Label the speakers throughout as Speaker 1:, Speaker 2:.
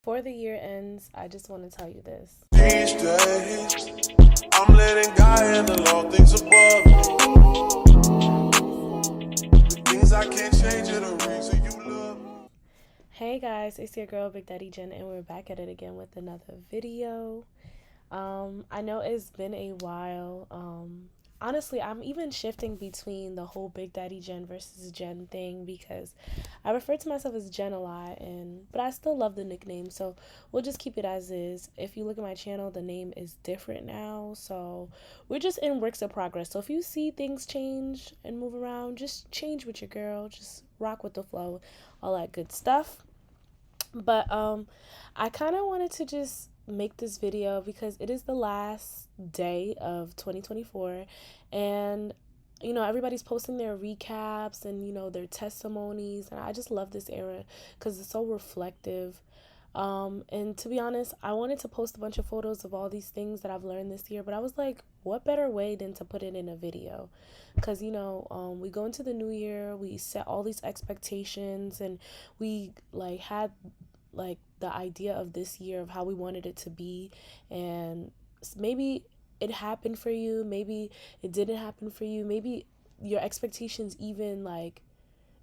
Speaker 1: Before the year ends, I just want to tell you this.
Speaker 2: These days, I'm letting God handle all things above. The things I can't change are the reason you love me.
Speaker 1: Hey guys, it's your girl Big Daddy Jen, and we're back at it again with another video. I know it's been a while. Honestly, I'm even shifting between the whole Big Daddy Jen versus Jen thing because I refer to myself as Jen a lot, but I still love the nickname, so we'll just keep it as is. If you look at my channel, the name is different now, so we're just in works of progress. So if you see things change and move around, just change with your girl, just rock with the flow, all that good stuff. But I kind of wanted to just make this video because it is the last day of 2024, and everybody's posting their recaps and their testimonies, and I just love this era because it's so reflective. And to be honest, I wanted to post a bunch of photos of all these things that I've learned this year, but I was like, what better way than to put it in a video? Because we go into the new year, we set all these expectations, and we like had like the idea of this year of how we wanted it to be, and maybe it happened for you, maybe it didn't happen for you, maybe your expectations even like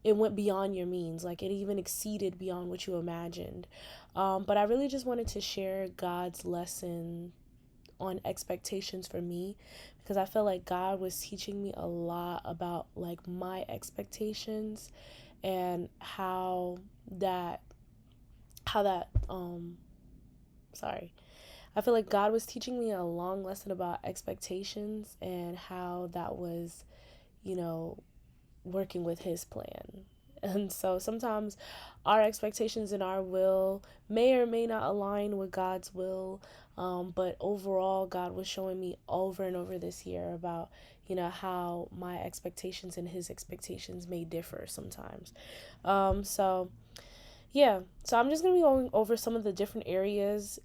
Speaker 1: it went beyond your means, like it even exceeded beyond what you imagined. But I really just wanted to share God's lesson on expectations for me, because I felt like God was teaching me a lot about like my expectations and that how that sorry I feel like God was teaching me a long lesson about expectations and how that was, you know, working with his plan. And so sometimes our expectations and our will may or may not align with God's will. But overall, God was showing me over and over this year about, how my expectations and his expectations may differ sometimes. So yeah, so I'm just going to be going over some of the different areas.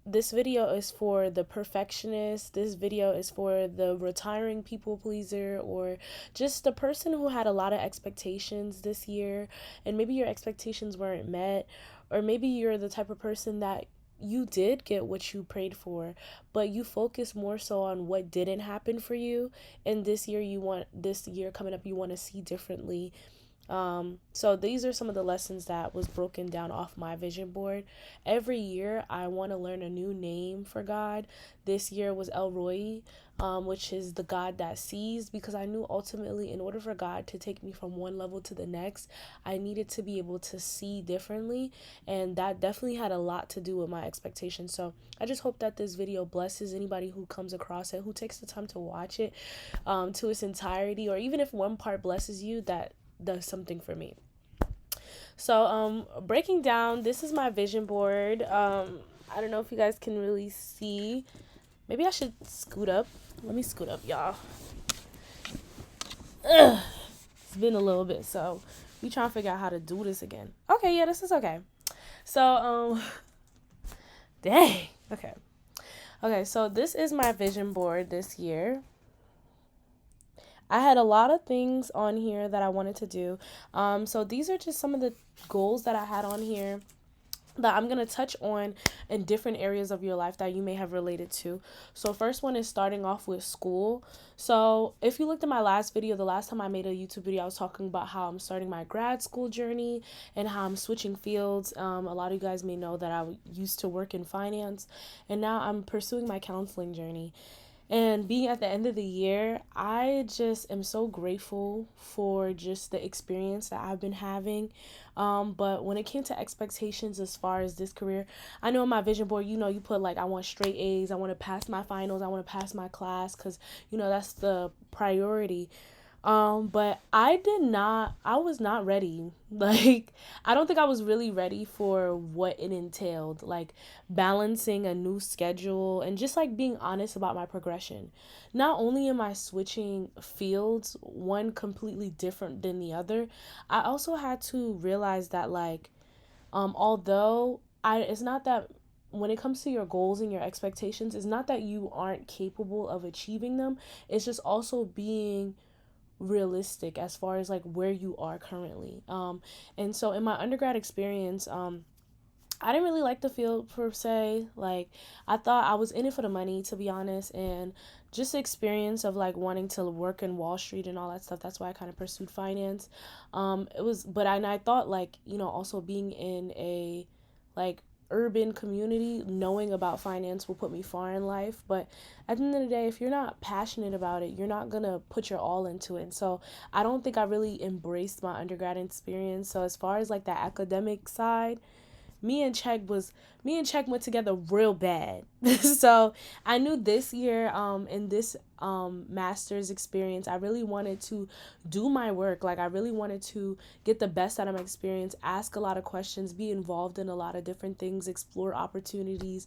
Speaker 1: This video is for the perfectionist. This video is for the retiring people pleaser, or just the person who had a lot of expectations this year and maybe your expectations weren't met, or maybe you're the type of person that you did get what you prayed for, but you focus more so on what didn't happen for you, and this year coming up you want to see differently. So these are some of the lessons that was broken down off my vision board. Every year I want to learn a new name for God. This year was El Roi, which is the God that sees, because I knew ultimately in order for God to take me from one level to the next, I needed to be able to see differently, and that definitely had a lot to do with my expectations. So I just hope that this video blesses anybody who comes across it, who takes the time to watch it to its entirety, or even if one part blesses you, that does something for me. So breaking down, this is my vision board. I don't know if you guys can really see. Maybe I should scoot up. Let me scoot up, y'all. Ugh. It's been a little bit, so we trying to figure out how to do this again. Okay, yeah, this is okay. So dang. Okay, so this is my vision board this year. I had a lot of things on here that I wanted to do. So these are just some of the goals that I had on here that I'm going to touch on in different areas of your life that you may have related to. So first one is starting off with school. So if you looked at my last video, the last time I made a YouTube video, I was talking about how I'm starting my grad school journey and how I'm switching fields. A lot of you guys may know that I used to work in finance, and now I'm pursuing my counseling journey. And being at the end of the year, I just am so grateful for just the experience that I've been having. But when it came to expectations as far as this career, I know in my vision board, you put like, I want straight A's, I want to pass my finals, I want to pass my class, because, that's the priority. But I was not ready. Like, I don't think I was really ready for what it entailed, like balancing a new schedule and just like being honest about my progression. Not only am I switching fields, one completely different than the other, I also had to realize that like, although it's not that when it comes to your goals and your expectations, it's not that you aren't capable of achieving them. It's just also being realistic as far as like where you are currently. And so in my undergrad experience, I didn't really like the field per se. Like, I thought I was in it for the money, to be honest, and just the experience of like wanting to work in Wall Street and all that stuff. That's why I kind of pursued finance. It was, but and I thought like, also being in a like urban community, knowing about finance will put me far in life. But at the end of the day, if you're not passionate about it, you're not gonna put your all into it. And so I don't think I really embraced my undergrad experience. So as far as like the academic side, me and Check went together real bad. So I knew this year, in this master's experience, I really wanted to do my work. Like, I really wanted to get the best out of my experience, ask a lot of questions, be involved in a lot of different things, explore opportunities.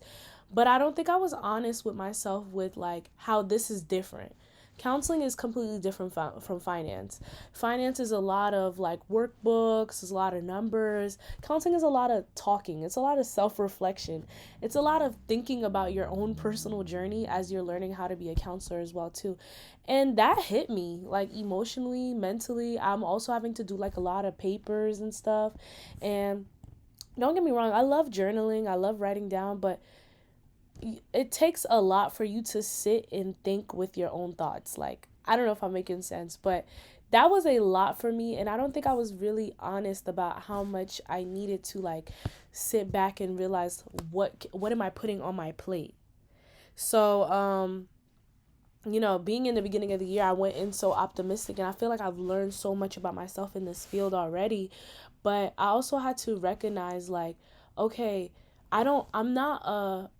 Speaker 1: But I don't think I was honest with myself with like how this is different. Counseling is completely different from finance. Finance is a lot of like workbooks, it's a lot of numbers. Counseling is a lot of talking, it's a lot of self reflection. It's a lot of thinking about your own personal journey as you're learning how to be a counselor as well too. And that hit me like emotionally, mentally. I'm also having to do like a lot of papers and stuff. And don't get me wrong, I love journaling, I love writing down, but it takes a lot for you to sit and think with your own thoughts. Like, I don't know if I'm making sense, but that was a lot for me. And I don't think I was really honest about how much I needed to like sit back and realize what am I putting on my plate. So, being in the beginning of the year, I went in so optimistic, and I feel like I've learned so much about myself in this field already. But I also had to recognize, like, okay, I'm not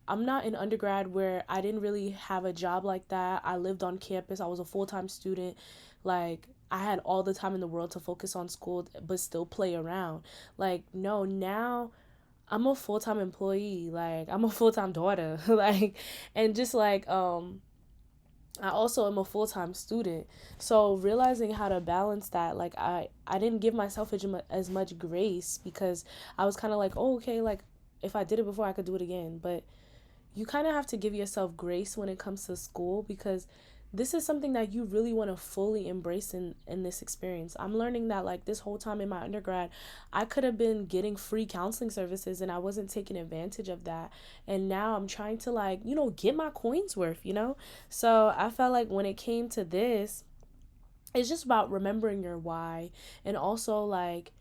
Speaker 1: an undergrad where I didn't really have a job like that. I lived on campus. I was a full-time student. Like, I had all the time in the world to focus on school, but still play around. Like, no, now I'm a full-time employee. Like, I'm a full-time daughter. Like, and just like, I also am a full-time student. So realizing how to balance that, like, I didn't give myself as much grace, because I was kind of like, oh, okay, like, if I did it before, I could do it again. But you kind of have to give yourself grace when it comes to school, because this is something that you really want to fully embrace in this experience. I'm learning that like this whole time in my undergrad, I could have been getting free counseling services and I wasn't taking advantage of that. And now I'm trying to like, get my coins worth. So I felt like when it came to this, it's just about remembering your why, and also like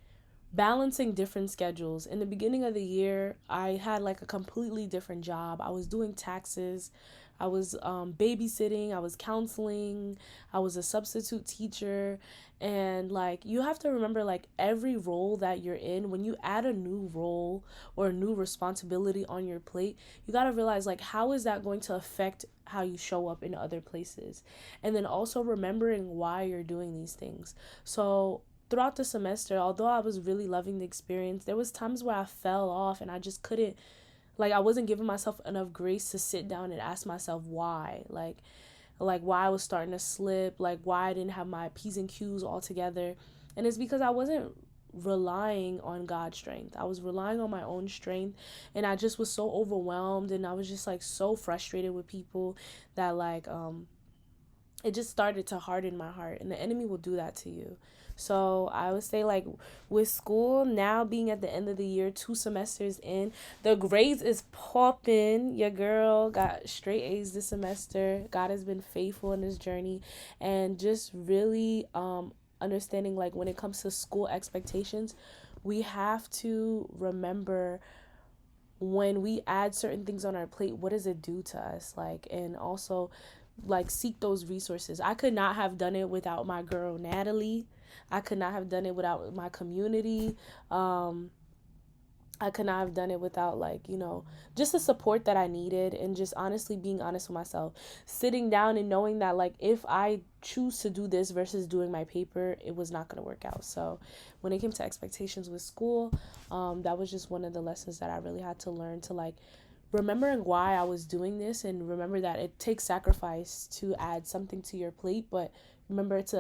Speaker 1: balancing different schedules. In the beginning of the year, I had like a completely different job. I was doing taxes, I was babysitting, I was counseling, I was a substitute teacher. And like, you have to remember, like, every role that you're in, when you add a new role or a new responsibility on your plate, you got to realize, like, how is that going to affect how you show up in other places? And then also remembering why you're doing these things. So throughout the semester, although I was really loving the experience, there was times where I fell off and I just couldn't, like, I wasn't giving myself enough grace to sit down and ask myself why. Like why I was starting to slip, like why I didn't have my P's and Q's all together. And it's because I wasn't relying on God's strength. I was relying on my own strength, and I just was so overwhelmed, and I was just like so frustrated with people that like it just started to harden my heart, and the enemy will do that to you. So I would say, like, with school now being at the end of the year, 2 semesters in, the grades is popping. Your girl got straight A's this semester. God has been faithful in this journey, and just really understanding, like, when it comes to school expectations, we have to remember, when we add certain things on our plate, what does it do to us? Like, and also like seek those resources. I could not have done it without my girl Natalie. I could not have done it without my community. I could not have done it without, like, just the support that I needed, and just honestly being honest with myself. Sitting down and knowing that, like, if I choose to do this versus doing my paper, it was not going to work out. So when it came to expectations with school, that was just one of the lessons that I really had to learn, to like remembering why I was doing this, and remember that it takes sacrifice to add something to your plate, but remember it's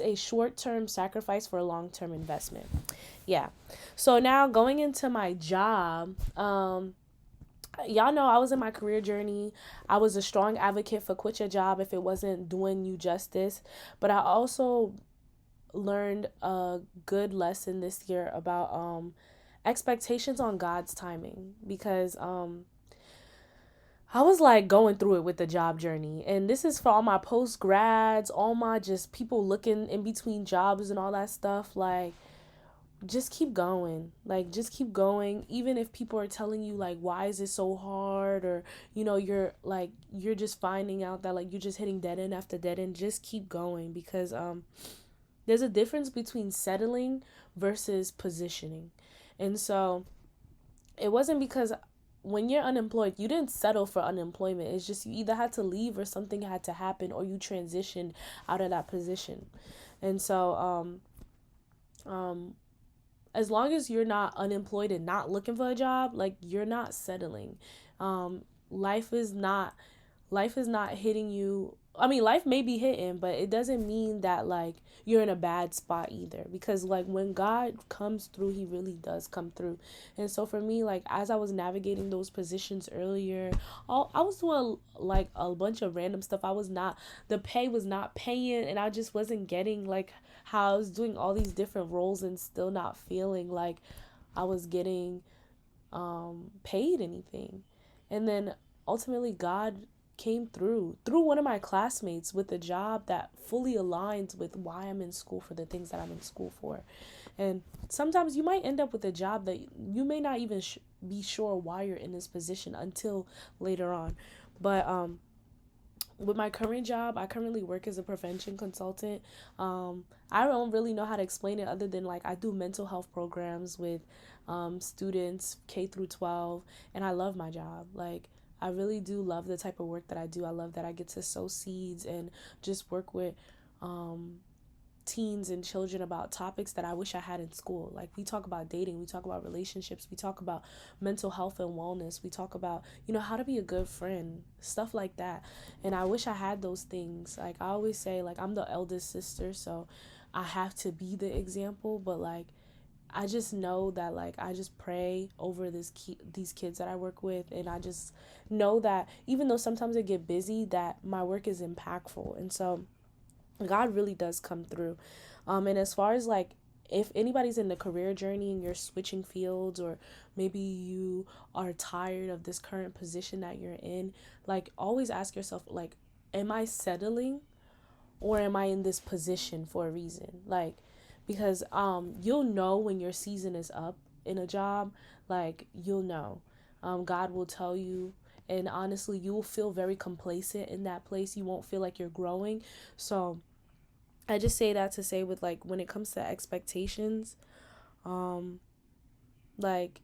Speaker 1: a short-term sacrifice for a long-term investment. Yeah. So now going into my job, y'all know I was in my career journey. I was a strong advocate for quit your job if it wasn't doing you justice, but I also learned a good lesson this year about expectations on God's timing, because I was like going through it with the job journey. And this is for all my post grads, all my just people looking in between jobs and all that stuff. Like, just keep going. Like, just keep going. Even if people are telling you, like, why is it so hard? Or, you're just finding out that, like, you're just hitting dead end after dead end. Just keep going, because there's a difference between settling versus positioning. And so it wasn't because when you're unemployed, you didn't settle for unemployment. It's just you either had to leave or something had to happen or you transitioned out of that position. And so, as long as you're not unemployed and not looking for a job, like, you're not settling. Um, life is not life is not hitting you. I mean, life may be hitting, but it doesn't mean that, like, you're in a bad spot either, because, like, when God comes through, he really does come through. And so for me, like, as I was navigating those positions earlier, I was doing like a bunch of random stuff. The pay was not paying, and I just wasn't getting, like, how I was doing all these different roles and still not feeling like I was getting paid anything. And then ultimately God came through one of my classmates with a job that fully aligns with why I'm in school, for the things that I'm in school for. And sometimes you might end up with a job that you may not even be sure why you're in this position until later on. But with my current job, I currently work as a prevention consultant. I don't really know how to explain it other than, like, I do mental health programs with students K through 12, and I love my job. Like, I really do love the type of work that I do. I love that I get to sow seeds and just work with teens and children about topics that I wish I had in school. Like, we talk about dating, we talk about relationships, we talk about mental health and wellness, we talk about, how to be a good friend, stuff like that. And I wish I had those things. Like, I always say, like, I'm the eldest sister, so I have to be the example, but, like, I just know that, like, I just pray over these kids that I work with, and I just know that even though sometimes I get busy, that my work is impactful. And so God really does come through. And as far as, like, if anybody's in the career journey and you're switching fields, or maybe you are tired of this current position that you're in, like, always ask yourself, like, am I settling, or am I in this position for a reason? Like, because you'll know when your season is up in a job. Like, you'll know. God will tell you, and honestly, you will feel very complacent in that place. You won't feel like you're growing. So I just say that to say, with, like, when it comes to expectations, like,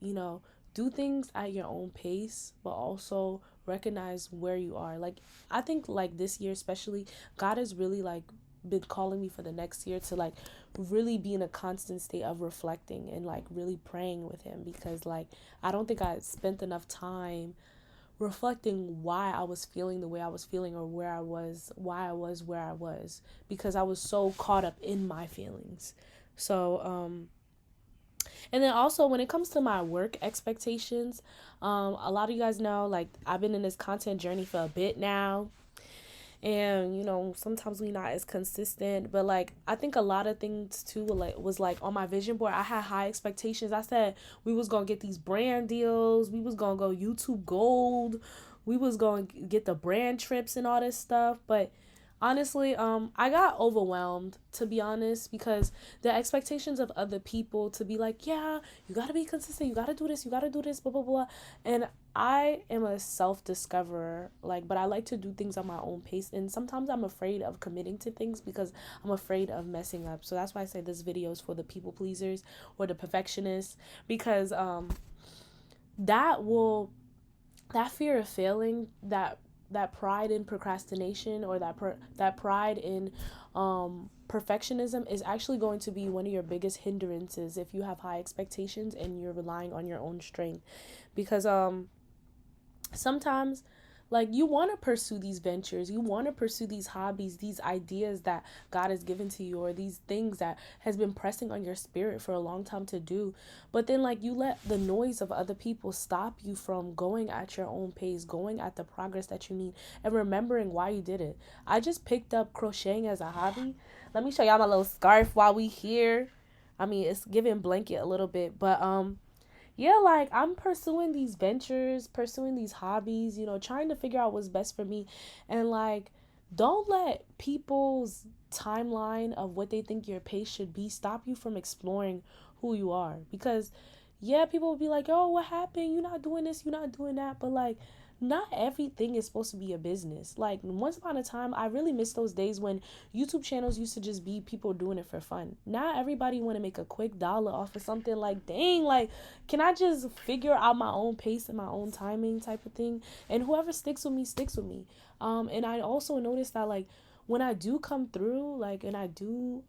Speaker 1: you know, do things at your own pace, but also recognize where you are. Like, I think, like, this year especially, God has really, like, been calling me for the next year to, like, really be in a constant state of reflecting and, like, really praying with him, because, like, I don't think I spent enough time reflecting why I was feeling the way I was feeling, or why I was where I was, because I was so caught up in my feelings. So and then also, when it comes to my work expectations, a lot of you guys know, like, I've been in this content journey for a bit now. And, sometimes we not as consistent, but, like, I think a lot of things too was like on my vision board. I had high expectations. I said we was gonna get these brand deals, we was gonna go YouTube Gold, we was gonna get the brand trips and all this stuff. But honestly, I got overwhelmed, to be honest, because the expectations of other people to be like, yeah, you gotta be consistent, you gotta do this, blah blah blah. And I am a self-discoverer, like, but I like to do things on my own pace, and sometimes I'm afraid of committing to things because I'm afraid of messing up. So that's why I say this video is for the people pleasers or the perfectionists, because that will that fear of failing, that pride in procrastination, or that pride in perfectionism, is actually going to be one of your biggest hindrances if you have high expectations and you're relying on your own strength. Because sometimes, like, you want to pursue these ventures, you want to pursue these hobbies, these ideas that God has given to you, or these things that has been pressing on your spirit for a long time to do. But then, like, you let the noise of other people stop you from going at your own pace, going at the progress that you need, and remembering why you did it. I just picked up crocheting as a hobby. Let me show y'all my little scarf while we here. I mean, it's giving blanket a little bit, but yeah, like I'm pursuing these ventures, pursuing these hobbies, trying to figure out what's best for me. And like, don't let people's timeline of what they think your pace should be stop you from exploring who you are. Because, yeah, people will be like, oh, what happened? You're not doing this, you're not doing that. But like, not everything is supposed to be a business. Like, once upon a time, I really miss those days when YouTube channels used to just be people doing it for fun. Not everybody want to make a quick dollar off of something. Like, dang, like, can I just figure out my own pace and my own timing type of thing? And whoever sticks with me, sticks with me. And I also noticed that, like, when I do come through, like, and I do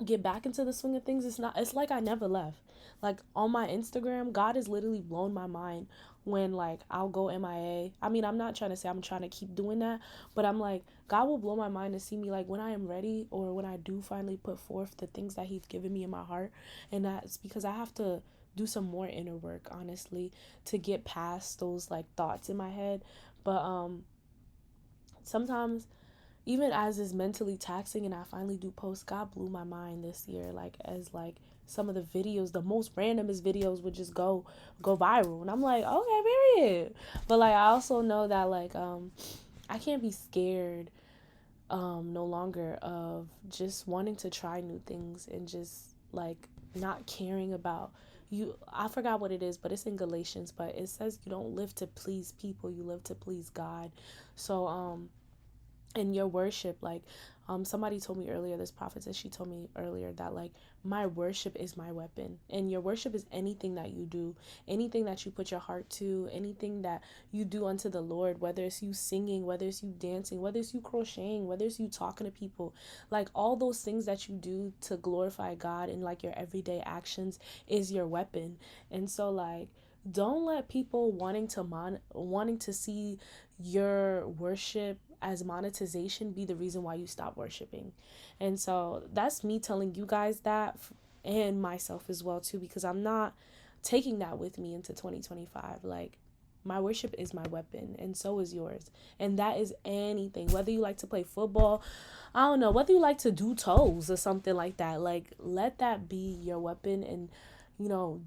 Speaker 1: get back into the swing of things, it's like I never left. Like, on my Instagram, God has literally blown my mind when like I'll go MIA. I mean, I'm not trying to say I'm trying to keep doing that, but I'm like, God will blow my mind to see me like when I am ready, or when I do finally put forth the things that he's given me in my heart. And that's because I have to do some more inner work, honestly, to get past those like thoughts in my head. But sometimes, even as is mentally taxing and I finally do post, God blew my mind this year. Like, as like some of the videos, the most randomest videos would just go viral. And I'm like, okay, period. But like, I also know that like I can't be scared no longer of just wanting to try new things, and just like not caring about you. I forgot what it is, but it's in Galatians, but it says you don't live to please people, you live to please God. So in your worship, like somebody told me earlier, this prophetess, she told me earlier that like my worship is my weapon. And your worship is anything that you do, anything that you put your heart to, anything that you do unto the Lord, whether it's you singing, whether it's you dancing, whether it's you crocheting, whether it's you talking to people, like all those things that you do to glorify God in like your everyday actions is your weapon. And so like, don't let people wanting to see your worship as monetization be the reason why you stop worshiping. And so that's me telling you guys that, and myself as well too, because I'm not taking that with me into 2025. Like, my worship is my weapon, and so is yours. And that is anything, whether you like to play football, I don't know, whether you like to do toes or something like that. Like, let that be your weapon. And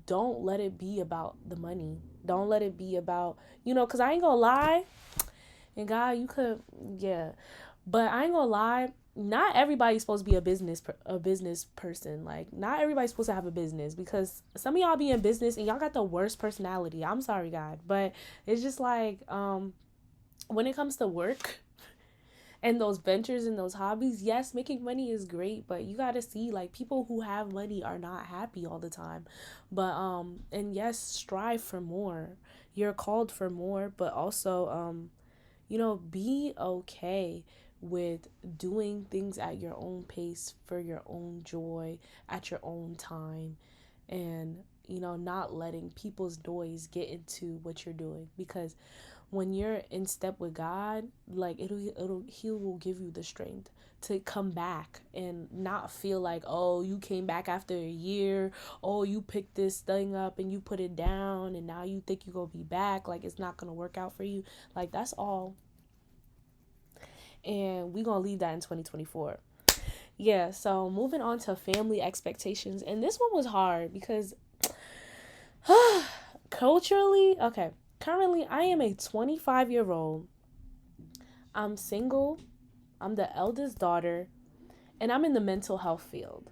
Speaker 1: don't let it be about the money. Don't let it be about, because I ain't gonna lie. And God, you could, yeah. But I ain't gonna lie, not everybody's supposed to be a business person. Like, not everybody's supposed to have a business, because some of y'all be in business and y'all got the worst personality. I'm sorry, God, but it's just like when it comes to work and those ventures and those hobbies, yes, making money is great, but you got to see, like, people who have money are not happy all the time. But and yes, strive for more. You're called for more, but also be okay with doing things at your own pace, for your own joy, at your own time, and not letting people's noise get into what you're doing. Because when you're in step with God, like, he will give you the strength to come back and not feel like, oh, you came back after a year, oh, you picked this thing up and you put it down and now you think you're gonna be back, like it's not gonna work out for you. Like, that's all. And we gonna leave that in 2024. Yeah, so moving on to family expectations. And this one was hard because culturally, okay, currently I am a 25-year-old. I'm single. I'm the eldest daughter, and I'm in the mental health field.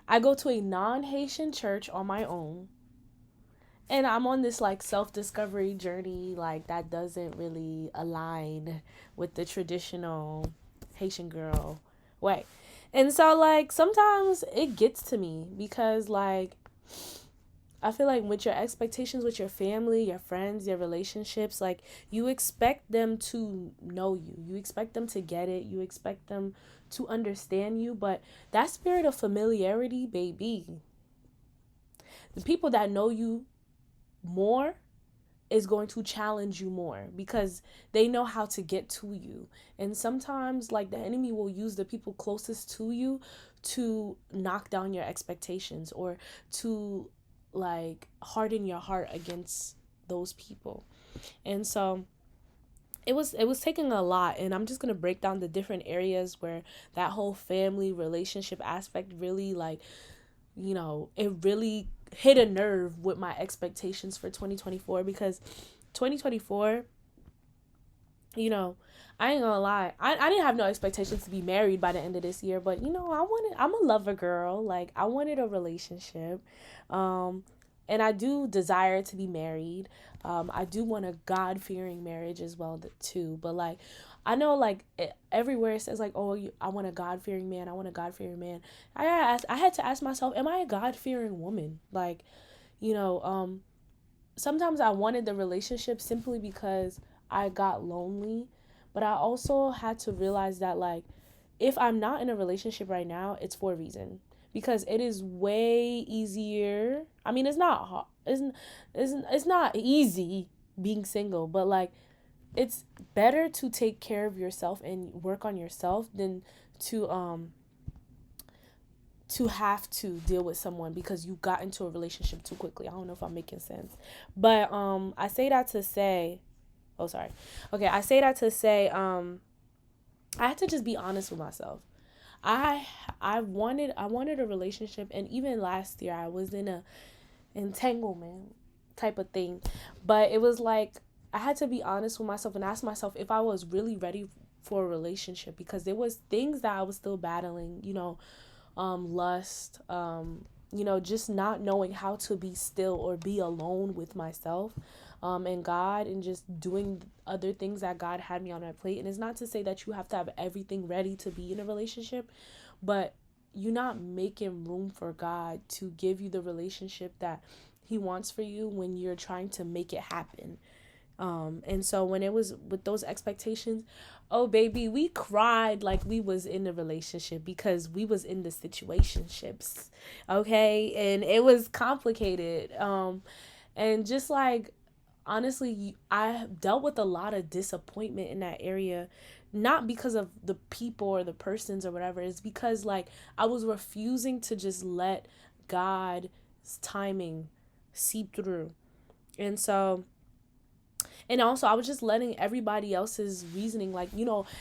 Speaker 1: I go to a non-Haitian church on my own, and I'm on this like self-discovery journey, like that doesn't really align with the traditional Haitian girl way. And so like sometimes it gets to me, because like I feel like with your expectations with your family, your friends, your relationships, like you expect them to know you. You expect them to get it. You expect them to understand you. But that spirit of familiarity, baby, the people that know you more is going to challenge you more, because they know how to get to you. And sometimes like the enemy will use the people closest to you to knock down your expectations, or to like harden your heart against those people. And so it was taking a lot, and I'm just going to break down the different areas where that whole family relationship aspect really like it really hit a nerve with my expectations for 2024, because 2024, you know, I ain't gonna lie. I didn't have no expectations to be married by the end of this year, but I'm a lover girl. Like, I wanted a relationship. Um, and I do desire to be married. I do want a God fearing marriage as well, too. But like, I know, like, everywhere it says like, oh, I want a God fearing man. I want a God fearing man. I had to ask myself, am I a God fearing woman? Like, you know, um, sometimes I wanted the relationship simply because I got lonely, but I also had to realize that, like, if I'm not in a relationship right now, it's for a reason, because it is way easier. I mean, it's not hard. It's not easy being single, but like, it's better to take care of yourself and work on yourself than to have to deal with someone because you got into a relationship too quickly. I don't know if I'm making sense. But I say that to say, oh sorry. Okay, I say that to say I had to just be honest with myself. I wanted a relationship, and even last year I was in a entanglement type of thing. But it was like I had to be honest with myself and ask myself if I was really ready for a relationship, because there was things that I was still battling, lust, just not knowing how to be still or be alone with myself, and God, and just doing other things that God had me on my plate. And it's not to say that you have to have everything ready to be in a relationship, but you're not making room for God to give you the relationship that He wants for you when you're trying to make it happen. And so when it was with those expectations, oh baby, we cried like we was in a relationship because we was in the situationships. Okay. And it was complicated. And just like, honestly, I dealt with a lot of disappointment in that area, not because of the people or the persons or whatever. It's because like I was refusing to just let God's timing seep through. And so, and also, I was just letting everybody else's reasoning, like,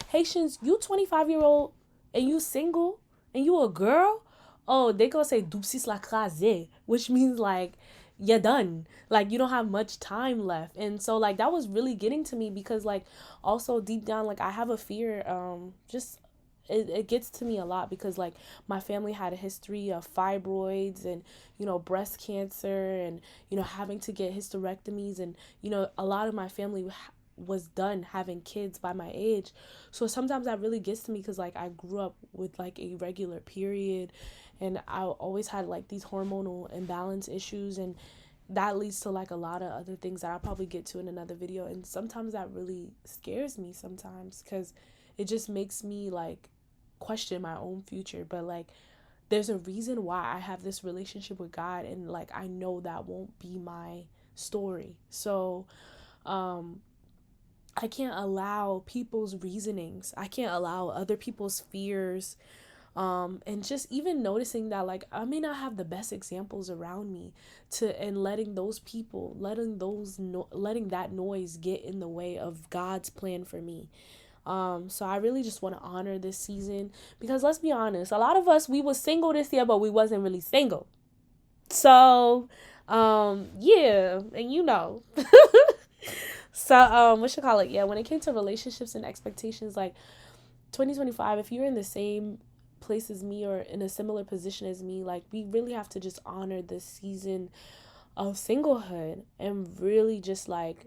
Speaker 1: Haitians, you 25-year-old and you single and you a girl. Oh, they gonna say doupsis la crase, which means like you're done. Like, you don't have much time left. And so like that was really getting to me, because like also deep down, like I have a fear, just it gets to me a lot, because like my family had a history of fibroids and breast cancer, and having to get hysterectomies, and a lot of my family was done having kids by my age. So sometimes that really gets to me, because like I grew up with like a regular period, and I always had like these hormonal imbalance issues, and that leads to like a lot of other things that I'll probably get to in another video. And sometimes that really scares me sometimes, because it just makes me like question my own future. But like there's a reason why I have this relationship with God, and like I know that won't be my story. So I can't allow people's reasonings, I can't allow other people's fears, and just even noticing that like I may not have the best examples around me, and letting those people, letting that noise get in the way of God's plan for me. So I really just want to honor this season, because let's be honest, a lot of us, we was single this year, but we wasn't really single. So, yeah, and so, what should call it? Yeah, when it came to relationships and expectations, like 2025, if you're in the same place as me or in a similar position as me, like we really have to just honor this season of singlehood, and really just like,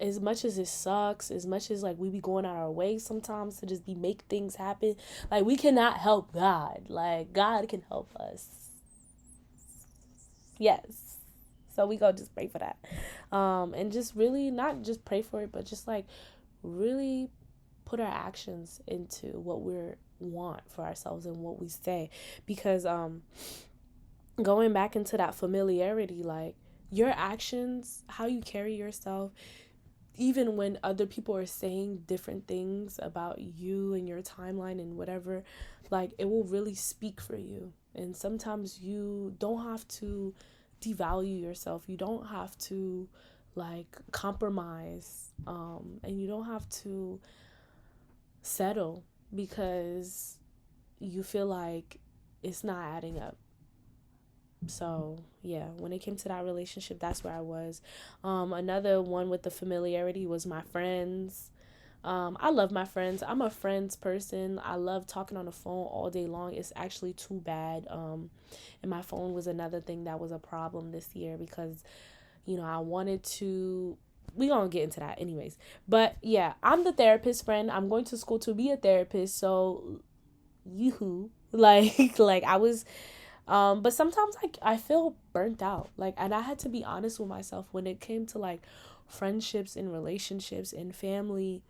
Speaker 1: as much as it sucks, as much as like we be going out our way sometimes to just make things happen, like we cannot help God. Like God can help us. Yes. So we go just pray for that. And just really not just pray for it, but just like really put our actions into what we want for ourselves and what we say. Because going back into that familiarity, like your actions, how you carry yourself, even when other people are saying different things about you and your timeline and whatever, like it will really speak for you. And sometimes you don't have to devalue yourself. You don't have to like compromise, and you don't have to settle because you feel like it's not adding up. So yeah, when it came to that relationship, that's where I was. Another one with the familiarity was my friends. I love my friends. I'm a friends person. I love talking on the phone all day long. It's actually too bad. And my phone was another thing that was a problem this year because, I wanted to. We gonna get into that anyways. But yeah, I'm the therapist friend. I'm going to school to be a therapist. So, yoo like I was. But sometimes I feel burnt out. Like, and I had to be honest with myself when it came to like friendships and relationships and family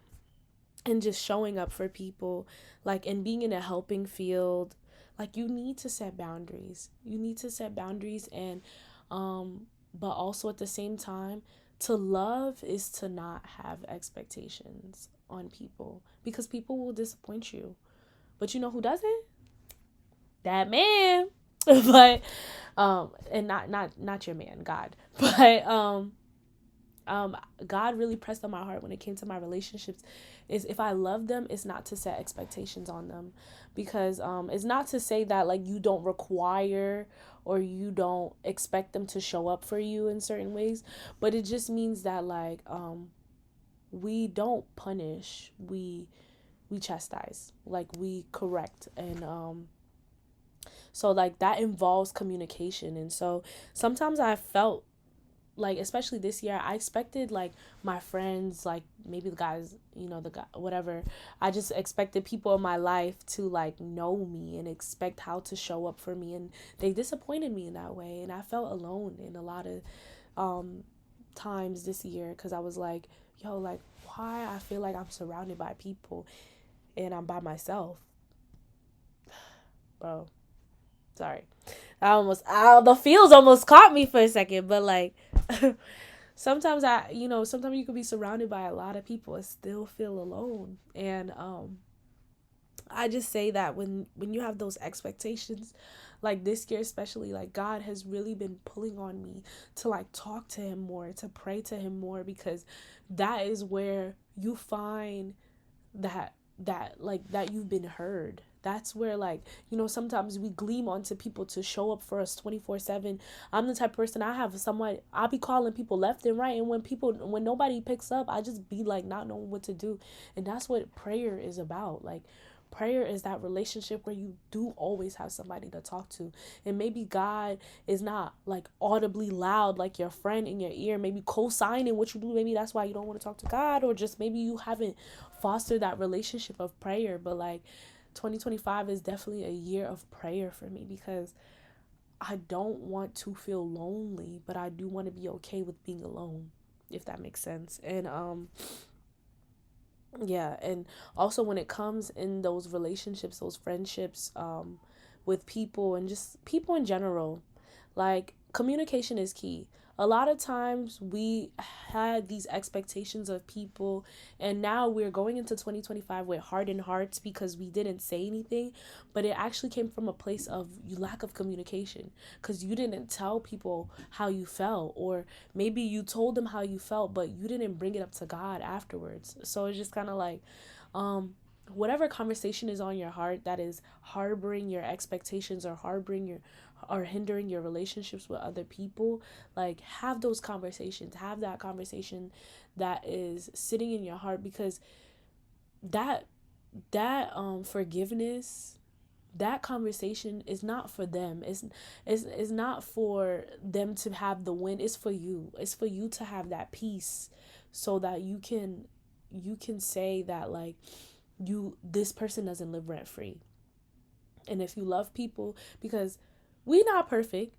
Speaker 1: and just showing up for people, like, and being in a helping field. Like, you need to set boundaries. You need to set boundaries, and but also at the same time, to love is to not have expectations on people, because people will disappoint you. But you know who doesn't? That man. But and not your man, God. But um God really pressed on my heart when it came to my relationships is, if I love them, it's not to set expectations on them, because it's not to say that like you don't require or you don't expect them to show up for you in certain ways, but it just means that like we don't punish, we chastise, like we correct. And so like that involves communication. And so sometimes I felt like, especially this year, I expected like my friends, like maybe the guys, the guy, whatever. I just expected people in my life to like know me and expect how to show up for me, and they disappointed me in that way. And I felt alone in a lot of times this year, because I was like, yo, like, why I feel like I'm surrounded by people and I'm by myself, bro. Sorry. The feels almost caught me for a second, but like, sometimes sometimes you could be surrounded by a lot of people and still feel alone. And I just say that when you have those expectations, like this year especially, like God has really been pulling on me to like talk to him more, to pray to him more, because that is where you find that you've been heard. That's where, like, sometimes we gleam onto people to show up for us 24/7. I'm the type of person, I'll be calling people left and right, and when nobody picks up, I just be like not knowing what to do. And that's what prayer is about. Like, prayer is that relationship where you do always have somebody to talk to. And maybe God is not like audibly loud like your friend in your ear, maybe co-signing what you do. Maybe that's why you don't want to talk to God, or just maybe you haven't fostered that relationship of prayer. But like, 2025 is definitely a year of prayer for me, because I don't want to feel lonely, but I do want to be okay with being alone, if that makes sense. And yeah, and also when it comes in those relationships, those friendships, with people and just people in general, like, communication is key. A lot of times we had these expectations of people, and now we're going into 2025 with hardened hearts because we didn't say anything, but it actually came from a place of lack of communication, because you didn't tell people how you felt, or maybe you told them how you felt, but you didn't bring it up to God afterwards. So it's just kind of like, whatever conversation is on your heart that is harboring your expectations, or hindering your relationships with other people, like, have those conversations. Have that conversation that is sitting in your heart, because that forgiveness, that conversation is not for them. It's not for them to have the win. It's for you. It's for you to have that peace, so that you can say that, like, this person doesn't live rent free. And if you love people, because we not perfect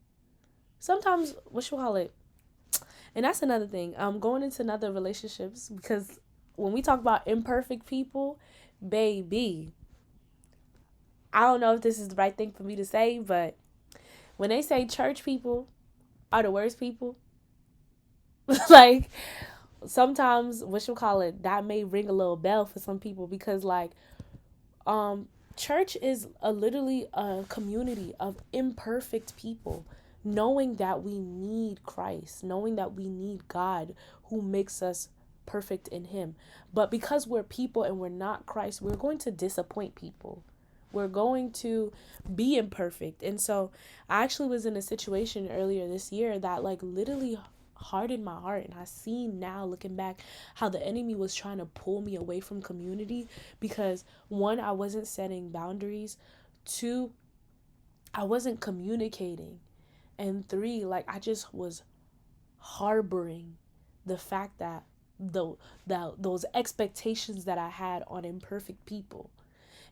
Speaker 1: sometimes, what you call it. And that's another thing, going into another relationships, because when we talk about imperfect people, baby, I don't know if this is the right thing for me to say, but when they say church people are the worst people, like, sometimes, what you call it, that may ring a little bell for some people, because like, church is literally a community of imperfect people, knowing that we need Christ, knowing that we need God, who makes us perfect in him. But because we're people and we're not Christ, we're going to disappoint people. We're going to be imperfect. And so I actually was in a situation earlier this year that like literally hardened my heart, and I seen now looking back how the enemy was trying to pull me away from community because one, I wasn't setting boundaries, two, I wasn't communicating, and three, like I just was harboring the fact that those expectations that I had on imperfect people.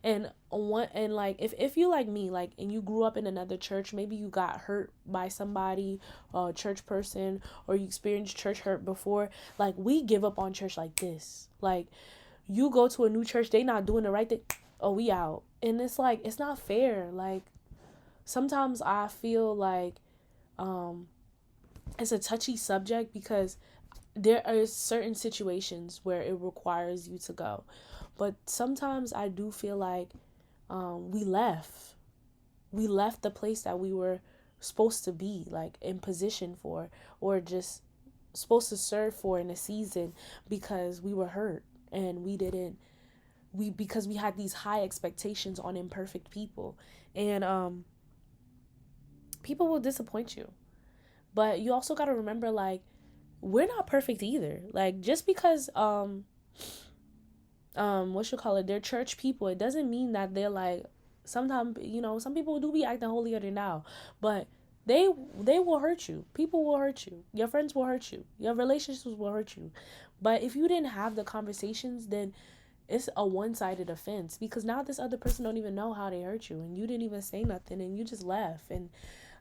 Speaker 1: And like if you like me, like, and you grew up in another church, maybe you got hurt by somebody, a church person, or you experienced church hurt before, like we give up on church like this. Like you go to a new church, they not doing the right thing, oh we out. And it's like it's not fair. Like sometimes I feel like it's a touchy subject because there are certain situations where it requires you to go, but sometimes I do feel like we left the place that we were supposed to be like in position for, or just supposed to serve for in a season, because we were hurt and we didn't we because we had these high expectations on imperfect people. And people will disappoint you, but you also got to remember, like, we're not perfect either. Like just because what you call it, they're church people, it doesn't mean that they're like, sometimes, you know, some people do be acting holier than thou, but they will hurt you. People will hurt you. Your friends will hurt you. Your relationships will hurt you. But if you didn't have the conversations, then it's a one-sided offense, because now this other person don't even know how they hurt you, and you didn't even say nothing, and you just left, and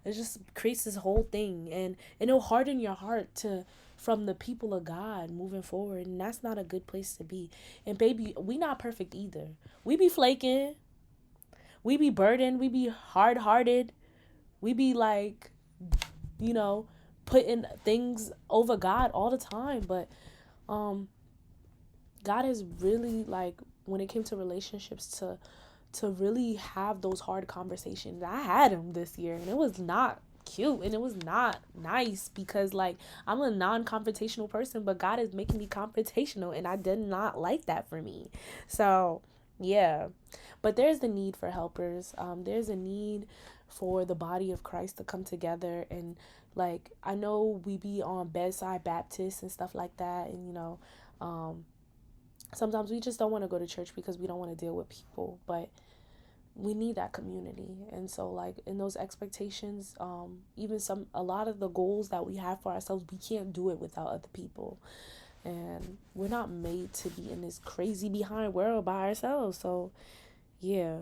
Speaker 1: it just creates this whole thing, and it'll harden your heart to from the people of God moving forward, and that's not a good place to be. And baby, we not perfect either. We be flaking, we be burdened, we be hard-hearted, we be like, you know, putting things over God all the time. But God is really like, when it came to relationships, to really have those hard conversations. I had them this year, and it was not cute, and it was not nice, because like I'm a non-confrontational person, but God is making me confrontational, and I did not like that for me. So yeah, but there's the need for helpers. There's a need for the body of Christ to come together. And like I know we be on bedside Baptists and stuff like that, and you know, sometimes we just don't want to go to church because we don't want to deal with people, but we need that community. And so like in those expectations, even a lot of the goals that we have for ourselves, we can't do it without other people, and we're not made to be in this crazy behind world by ourselves. So yeah,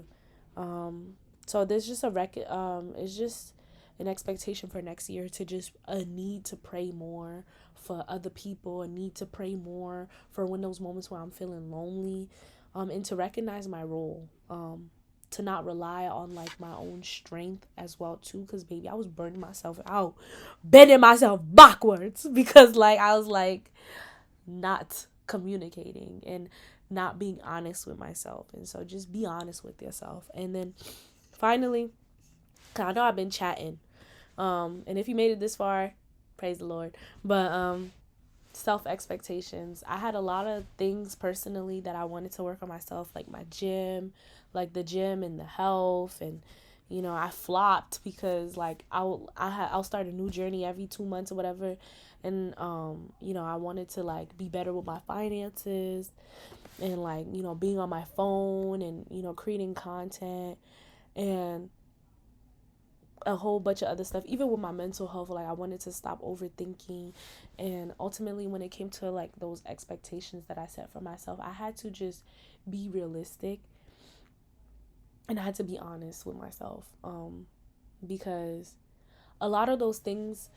Speaker 1: so there's just it's just an expectation for next year to just a need to pray more for other people, a need to pray more for when those moments where I'm feeling lonely, and to recognize my role, to not rely on like my own strength as well too, because baby, I was burning myself out, bending myself backwards, because like I was like not communicating and not being honest with myself. And so just be honest with yourself. And then finally, 'cause I know I've been chatting, and if you made it this far, praise the Lord. But self expectations, I had a lot of things personally that I wanted to work on myself, like my gym, like the gym and the health. And you know, I flopped because like I'll start a new journey every 2 months or whatever. And you know, I wanted to like be better with my finances, and like, you know, being on my phone, and you know, creating content, and a whole bunch of other stuff. Even with my mental health, like I wanted to stop overthinking. And ultimately, when it came to like those expectations that I set for myself, I had to just be realistic, and I had to be honest with myself, because a lot of those things,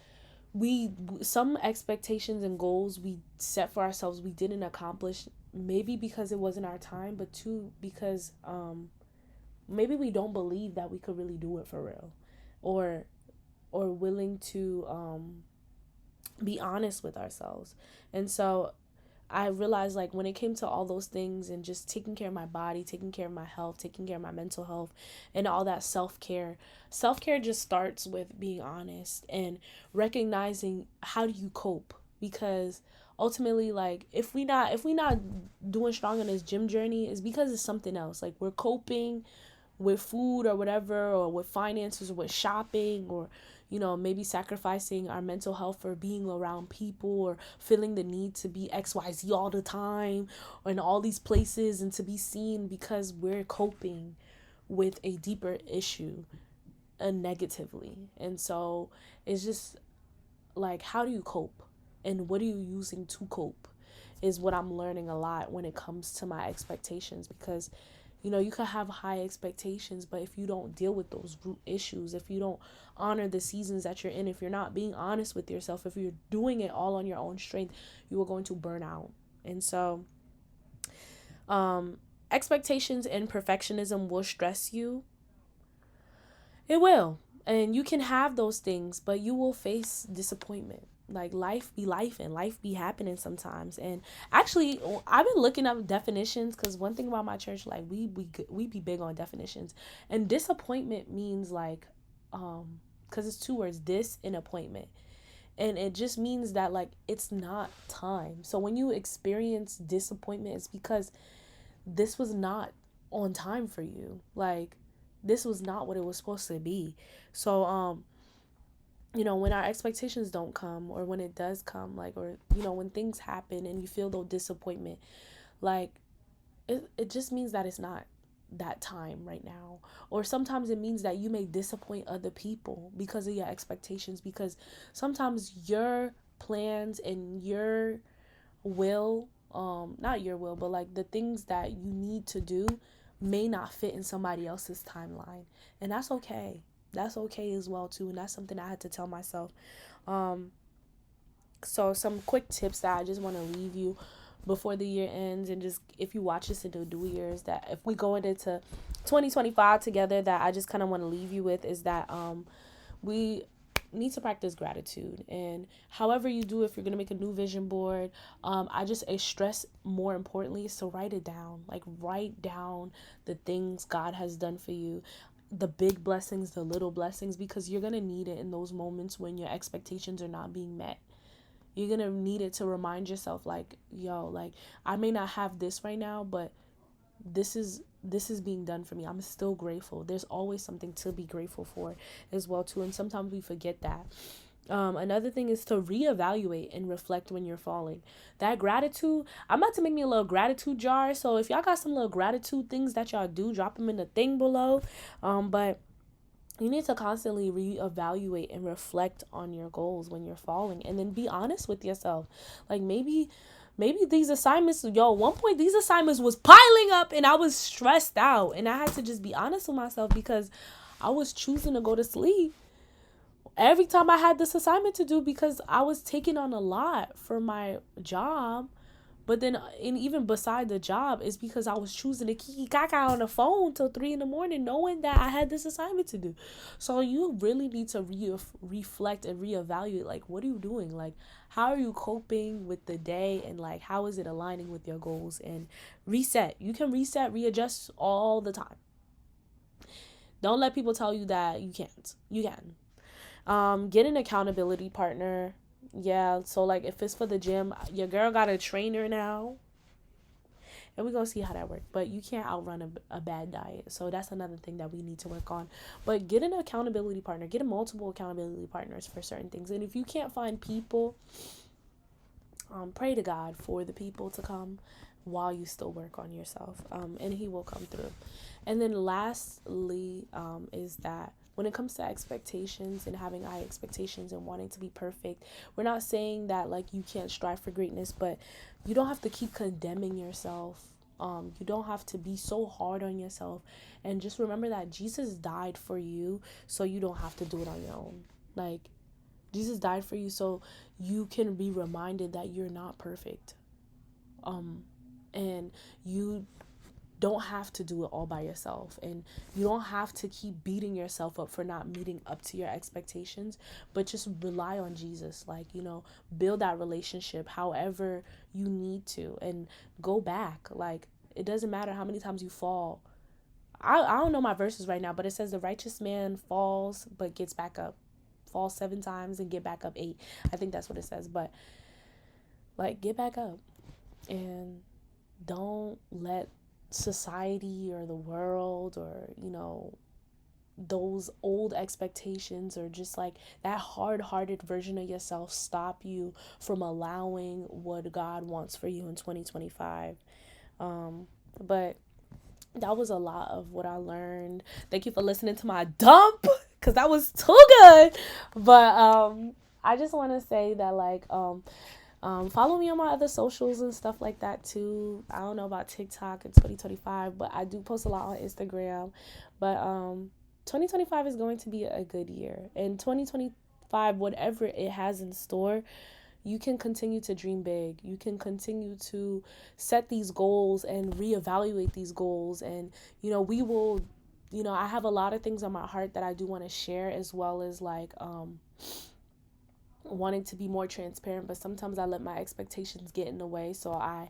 Speaker 1: some expectations and goals we set for ourselves, we didn't accomplish, maybe because it wasn't our time, but two, because maybe we don't believe that we could really do it for real, or willing to be honest with ourselves. And so I realized, like, when it came to all those things and just taking care of my body, taking care of my health, taking care of my mental health, and all that self-care just starts with being honest and recognizing how do you cope. Because ultimately, like, if we not doing strong in this gym journey, it's because it's something else. Like, we're coping, with food or whatever, or with finances, or with shopping, or maybe sacrificing our mental health for being around people, or feeling the need to be XYZ all the time, or in all these places, and to be seen, because we're coping with a deeper issue negatively. And so it's just like, how do you cope, and what are you using to cope, is what I'm learning a lot when it comes to my expectations. Because you could have high expectations, but if you don't deal with those root issues, if you don't honor the seasons that you're in, if you're not being honest with yourself, if you're doing it all on your own strength, you are going to burn out. And so expectations and perfectionism will stress you. It will. And you can have those things, but you will face disappointment. Like, life be life, and life be happening sometimes. And actually, I've been looking up definitions, because one thing about my church, like, we be big on definitions. And disappointment means like, because it's two words, dis and appointment. And it just means that, like, it's not time. So when you experience disappointment, it's because this was not on time for you. Like, this was not what it was supposed to be. So when our expectations don't come, or when it does come, like, or when things happen and you feel the disappointment, like, it just means that it's not that time right now. Or sometimes it means that you may disappoint other people because of your expectations, because sometimes your plans and your will, not your will, but like the things that you need to do, may not fit in somebody else's timeline. And that's okay. That's okay as well too. And that's something I had to tell myself. So some quick tips that I just want to leave you before the year ends, and just, if you watch this in the new years, that if we go into 2025 together, that I just kind of want to leave you with, is that we need to practice gratitude. And however you do, if you're gonna make a new vision board, I just stress, more importantly, is to write it down. Like, write down the things God has done for you, the big blessings, the little blessings, because you're gonna need it in those moments when your expectations are not being met. You're gonna need it to remind yourself, like, yo, like, I may not have this right now, but this is being done for me. I'm still grateful. There's always something to be grateful for as well too. And sometimes we forget that. Another thing is to reevaluate and reflect when you're falling. That gratitude, I'm about to make me a little gratitude jar. So if y'all got some little gratitude things that y'all do, drop them in the thing below. But you need to constantly reevaluate and reflect on your goals when you're falling, and then be honest with yourself. Like, maybe these assignments, at one point these assignments was piling up and I was stressed out, and I had to just be honest with myself, because I was choosing to go to sleep every time I had this assignment to do, because I was taking on a lot for my job. But then, and even beside the job, is because I was choosing to kiki kaka on the phone till 3 a.m, knowing that I had this assignment to do. So you really need to reflect and reevaluate. Like, what are you doing? Like, how are you coping with the day? And like, how is it aligning with your goals? And reset. You can reset, readjust all the time. Don't let people tell you that you can't. You can. Get an accountability partner. Yeah, so like, if it's for the gym, your girl got a trainer now, and we're gonna see how that works. But you can't outrun a bad diet, so that's another thing that we need to work on. But get an accountability partner. Get a multiple accountability partners for certain things. And if you can't find people, pray to God for the people to come while you still work on yourself, and he will come through. And then lastly, is that when it comes to expectations and having high expectations and wanting to be perfect, we're not saying that like you can't strive for greatness, but you don't have to keep condemning yourself. You don't have to be so hard on yourself. And just remember that Jesus died for you, so you don't have to do it on your own. Like, Jesus died for you so you can be reminded that you're not perfect. And you don't have to do it all by yourself, and you don't have to keep beating yourself up for not meeting up to your expectations, but just rely on Jesus. Like, build that relationship however you need to, and go back. Like, it doesn't matter how many times you fall. I don't know my verses right now, but it says the righteous man falls but gets back up, falls 7 times and get back up 8. I think that's what it says. But like, get back up, and don't let society or the world, or those old expectations, or just like that hard-hearted version of yourself stop you from allowing what God wants for you in 2025. But that was a lot of what I learned. Thank you for listening to my dump, because that was too good. But I just want to say that, like, follow me on my other socials and stuff like that too. I don't know about TikTok in 2025, but I do post a lot on Instagram. But 2025 is going to be a good year. And 2025, whatever it has in store, you can continue to dream big. You can continue to set these goals and reevaluate these goals. And, we will, I have a lot of things on my heart that I do want to share, as well as like, wanting to be more transparent, but sometimes I let my expectations get in the way. So I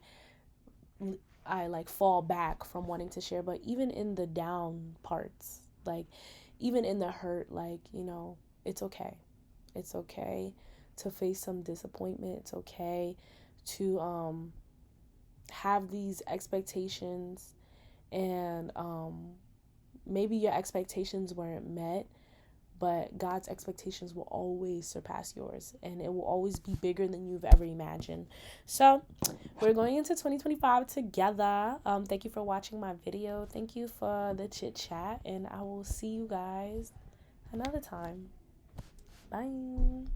Speaker 1: like fall back from wanting to share. But even in the down parts, like even in the hurt, like, it's okay. It's okay to face some disappointment. It's okay to have these expectations, and maybe your expectations weren't met, but God's expectations will always surpass yours, and it will always be bigger than you've ever imagined. So we're going into 2025 together. Thank you for watching my video. Thank you for the chit chat, and I will see you guys another time. Bye.